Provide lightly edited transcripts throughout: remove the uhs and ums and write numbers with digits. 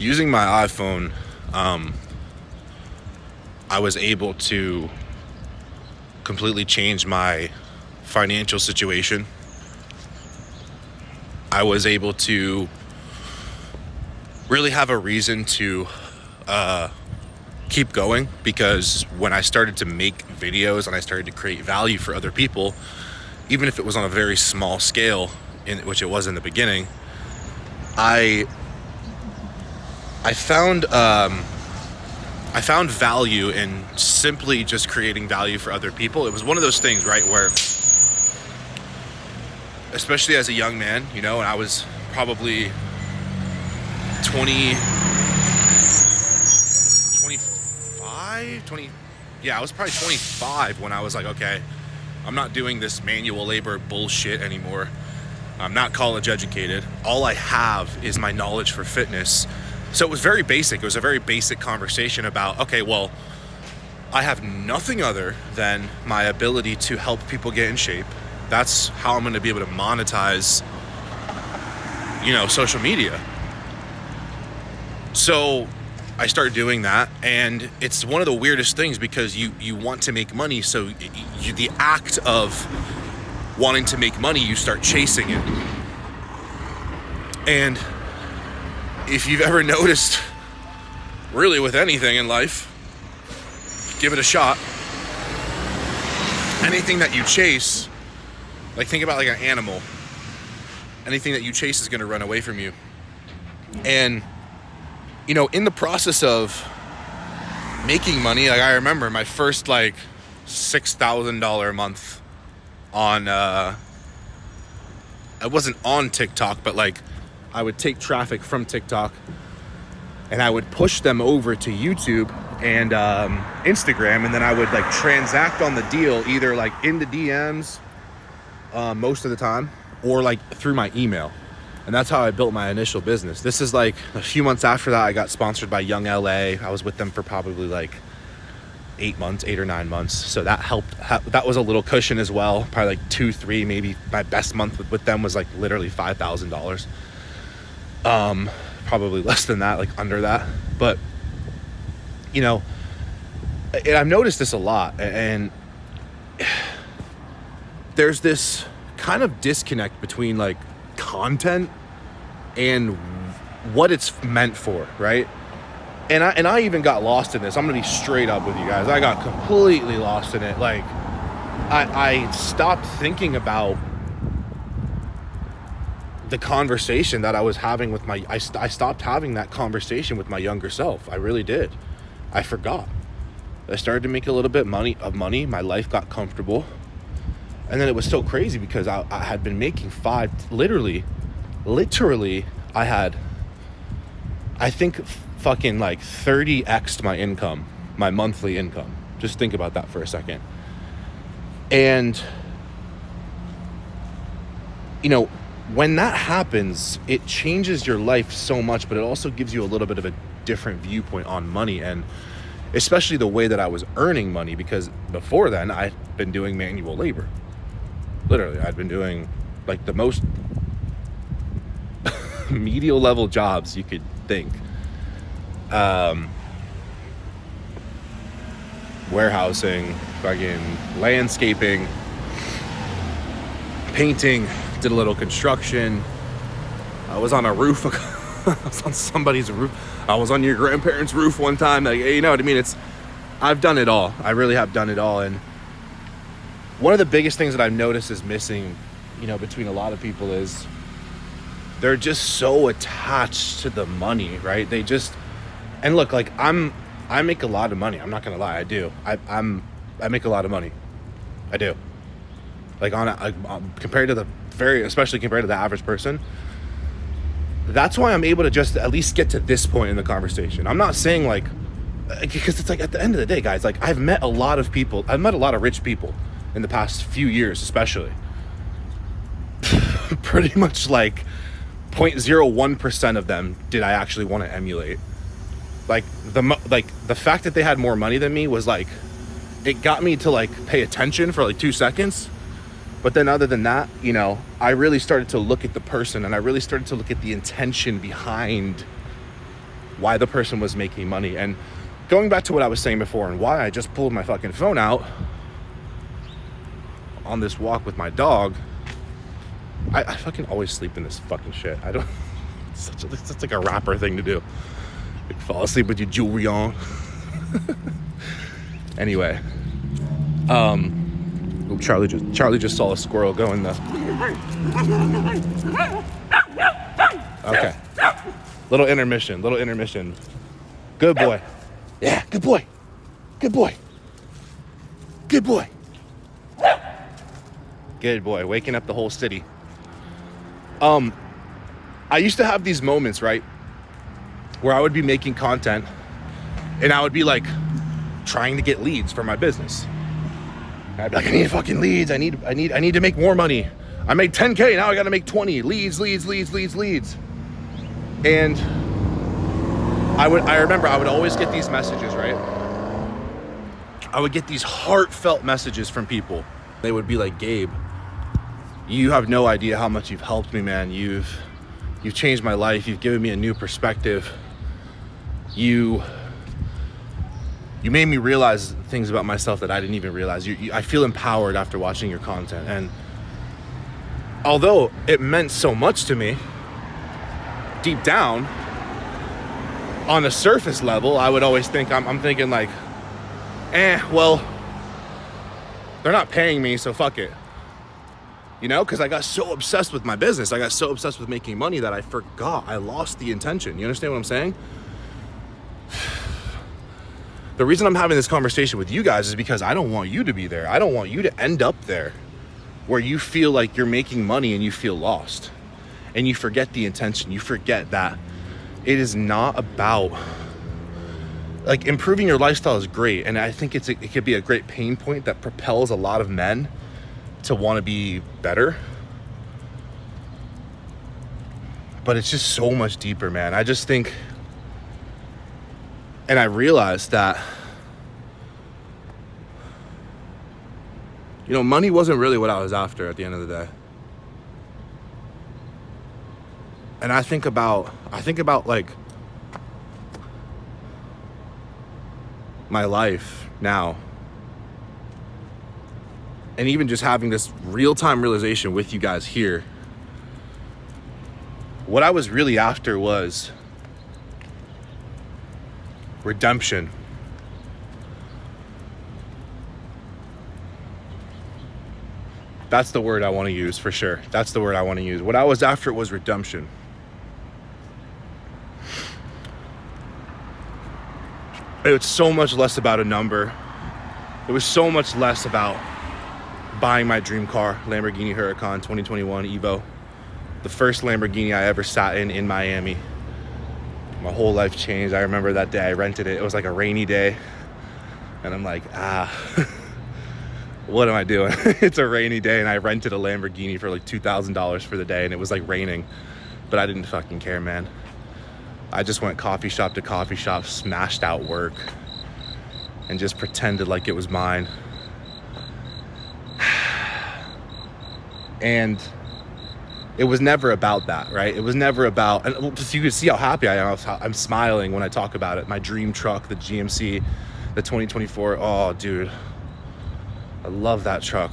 using my iPhone, I was able to completely change my financial situation. I was able to really have a reason to keep going, because when I started to make videos and I started to create value for other people, even if it was on a very small scale, which it was in the beginning, I found value in simply just creating value for other people. It was one of those things, right, where, especially as a young man, and I was probably 20, I was probably 25 when I was like, okay, I'm not doing this manual labor bullshit anymore. I'm not college educated. All I have is my knowledge for fitness. So it was very basic. It was a very basic conversation about, okay, well, I have nothing other than my ability to help people get in shape. That's how I'm going to be able to monetize, social media. So I started doing that, and it's one of the weirdest things, because you want to make money, so the act of wanting to make money, you start chasing it. And if you've ever noticed, really with anything in life, give it a shot. Anything that you chase, like think about like an animal, anything that you chase is going to run away from you. And in the process of making money, like I remember my first like $6,000 a month on, I wasn't on TikTok, but like I would take traffic from TikTok and I would push them over to YouTube and Instagram, and then I would like transact on the deal either like in the DMs most of the time, or like through my email. And that's how I built my initial business. This is like a few months after that, I got sponsored by Young LA. I was with them for probably like 8 or 9 months. So that helped. That was a little cushion as well. Probably like 2, 3, maybe my best month with them was like literally $5,000. Probably less than that, like under that. But, and I've noticed this a lot. And there's this kind of disconnect between like content and what it's meant for, right? And I even got lost in this. I'm gonna be straight up with you guys. I got completely lost in it. Like I stopped thinking about the conversation that I was having with I stopped having that conversation with my younger self. I really did. I forgot. I started to make a little bit of money. My life got comfortable. And then it was so crazy because I had been making literally, I had, I think fucking like 30x'd my income, my monthly income. Just think about that for a second. And, when that happens, it changes your life so much, but it also gives you a little bit of a different viewpoint on money, and especially the way that I was earning money, because before then I'd been doing manual labor. Literally, I'd been doing like the most medial level jobs you could think. Warehousing, fucking landscaping, painting, did a little construction. I was on a roof. I was on somebody's roof. I was on your grandparents' roof one time. Like, you know what I mean? I've done it all. I really have done it all. And one of the biggest things that I've noticed is missing, between a lot of people is they're just so attached to the money, right? They just, and look, like I make a lot of money. I'm not gonna lie, I do. I make a lot of money. I do. Like compared to especially compared to the average person. That's why I'm able to just at least get to this point in the conversation. I'm not saying like, because it's like at the end of the day, guys, like I've met a lot of rich people in the past few years, especially. Pretty much like 0.01% of them did I actually want to emulate. Like the fact that they had more money than me was like, it got me to like pay attention for like 2 seconds. But then other than that, I really started to look at the person, and I really started to look at the intention behind why the person was making money. And going back to what I was saying before and why I just pulled my fucking phone out on this walk with my dog, I fucking always sleep in this fucking shit. I don't, it's like a rapper thing to do. Like fall asleep with your jewelry on. Anyway, Charlie just saw a squirrel go in the. Okay. Little intermission. Good boy. Yeah, good boy. Good boy. Waking up the whole city. I used to have these moments, right, where I would be making content and I would be like trying to get leads for my business. I'd be like, I need fucking leads. I need to make more money. I made 10K, now I gotta make 20. Leads. And I remember I would always get these messages, right? I would get these heartfelt messages from people. They would be like, Gabe, you have no idea how much you've helped me, man. You've changed my life. You've given me a new perspective. You made me realize things about myself that I didn't even realize. I feel empowered after watching your content. And although it meant so much to me, deep down, on a surface level, I would always think, I'm thinking like, well, they're not paying me, so fuck it. You know, because I got so obsessed with my business. I got so obsessed with making money that I lost the intention. You understand what I'm saying? The reason I'm having this conversation with you guys is because I don't want you to be there. I don't want you to end up there where you feel like you're making money and you feel lost and you forget the intention. You forget that it is not about, like, improving your lifestyle is great. And I think it could be a great pain point that propels a lot of men to want to be better. But it's just so much deeper, man. I just think, and I realized that, you know, money wasn't really what I was after at the end of the day. And I think about like my life now. And even just having this real-time realization with you guys here. What I was really after was redemption. That's the word I want to use for sure. That's the word I want to use. What I was after was redemption. It was so much less about a number. It was so much less about buying my dream car, Lamborghini Huracan 2021 Evo. The first Lamborghini I ever sat in Miami. My whole life changed. I remember that day I rented it. It was like a rainy day. And I'm like, what am I doing? It's a rainy day and I rented a Lamborghini for like $2,000 for the day and it was like raining. But I didn't fucking care, man. I just went coffee shop to coffee shop, smashed out work, and just pretended like it was mine. And it was never about that, right? It was never about, and you can see how happy I am. I'm smiling when I talk about it. My dream truck, the GMC, the 2024. Oh, dude, I love that truck.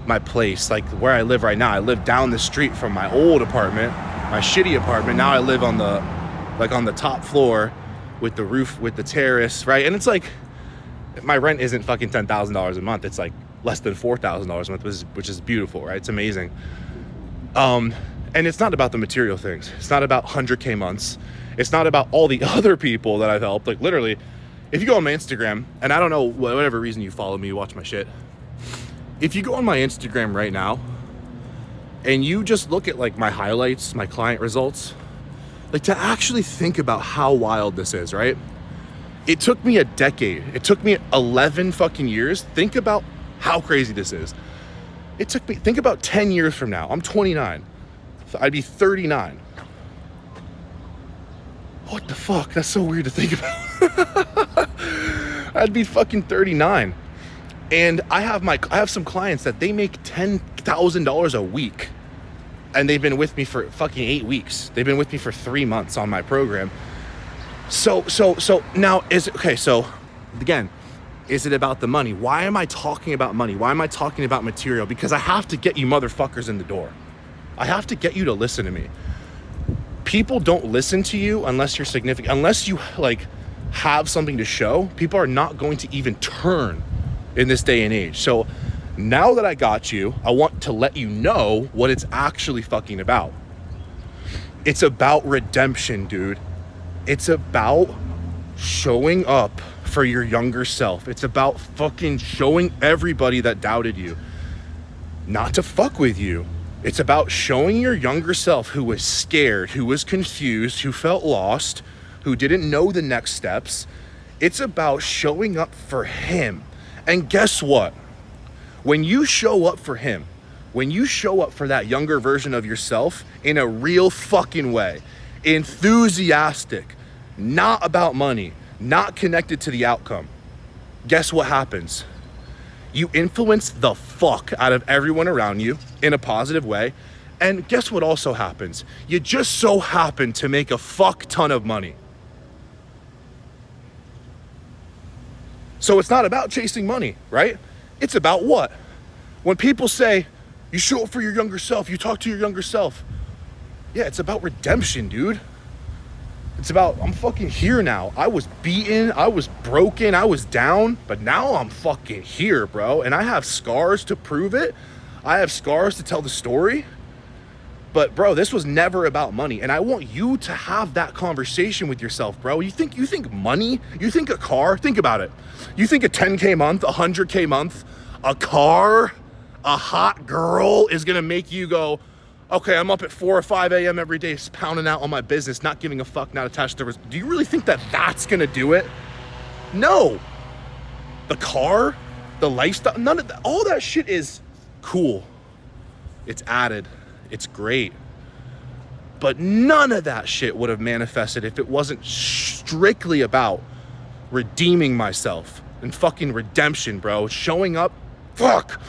My place, like where I live right now, I live down the street from my old apartment, my shitty apartment. Now I live on the top floor with the roof, with the terrace, right? And it's like, my rent isn't fucking $10,000 a month. It's like less than $4,000 a month, which is beautiful, right? It's amazing. And it's not about the material things. It's not about 100K months. It's not about all the other people that I've helped. Like literally, if you go on my Instagram, and I don't know, whatever reason you follow me, you watch my shit. If you go on my Instagram right now and you just look at like my highlights, my client results, like to actually think about how wild this is, right? It took me a decade. It took me 11 fucking years. Think about how crazy this is. It took me, think about 10 years from now. I'm 29. So I'd be 39. What the fuck? That's so weird to think about. I'd be fucking 39. And I have some clients that they make $10,000 a week. And they've been with me for fucking 8 weeks. They've been with me for 3 months on my program. So now so again, is it about the money? Why am I talking about money? Why am I talking about material? Because I have to get you motherfuckers in the door. I have to get you to listen to me. People don't listen to you unless you're significant, unless you like have something to show. People are not going to even turn in this day and age. So now that I got you, I want to let you know what it's actually fucking about. It's about redemption, dude. It's about showing up for your younger self. It's about fucking showing everybody that doubted you not to fuck with you. It's about showing your younger self who was scared, who was confused, who felt lost, who didn't know the next steps. It's about showing up for him. And guess what? When you show up for him, when you show up for that younger version of yourself in a real fucking way, enthusiastic, not about money, not connected to the outcome, guess what happens? You influence the fuck out of everyone around you in a positive way. And guess what also happens? You just so happen to make a fuck ton of money. So it's not about chasing money, right? It's about what? When people say, you show up for your younger self, you talk to your younger self. Yeah, it's about redemption, dude. It's about, I'm fucking here now. I was beaten, I was broken, I was down, but now I'm fucking here, bro. And I have scars to prove it. I have scars to tell the story. But bro, this was never about money. And I want you to have that conversation with yourself, bro. You think money? You think a car? Think about it. You think a 10K month, 100K month, a car, a hot girl is gonna make you go, okay, I'm up at 4 or 5 a.m. every day pounding out on my business, not giving a fuck, not attached to... Do you really think that that's gonna do it? No. The car, the lifestyle, none of that, all that shit is cool. It's added, it's great. But none of that shit would have manifested if it wasn't strictly about redeeming myself and fucking redemption, bro. Showing up, fuck.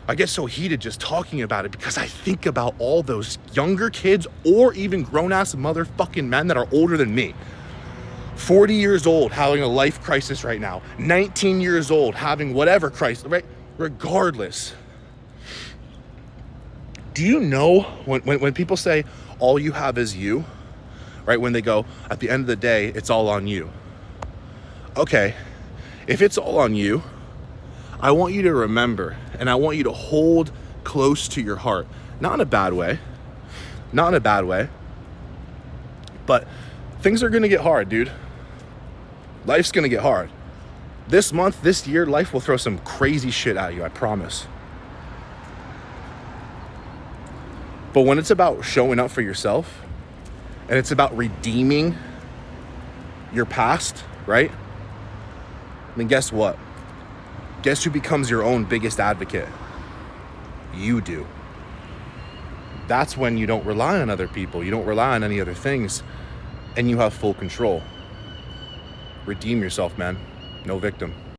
I get so heated just talking about it because I think about all those younger kids or even grown-ass motherfucking men that are older than me. 40 years old having a life crisis right now. 19 years old having whatever crisis, right? Regardless. Do you know when people say all you have is you, right? When they go, at the end of the day, it's all on you. Okay, if it's all on you, I want you to remember, and I want you to hold close to your heart. Not in a bad way. Not in a bad way. But things are gonna get hard, dude. Life's gonna get hard. This month, this year, life will throw some crazy shit at you, I promise. But when it's about showing up for yourself, and it's about redeeming your past, right? Then guess what? Guess who becomes your own biggest advocate? You do. That's when you don't rely on other people. You don't rely on any other things. And you have full control. Redeem yourself, man. No victim.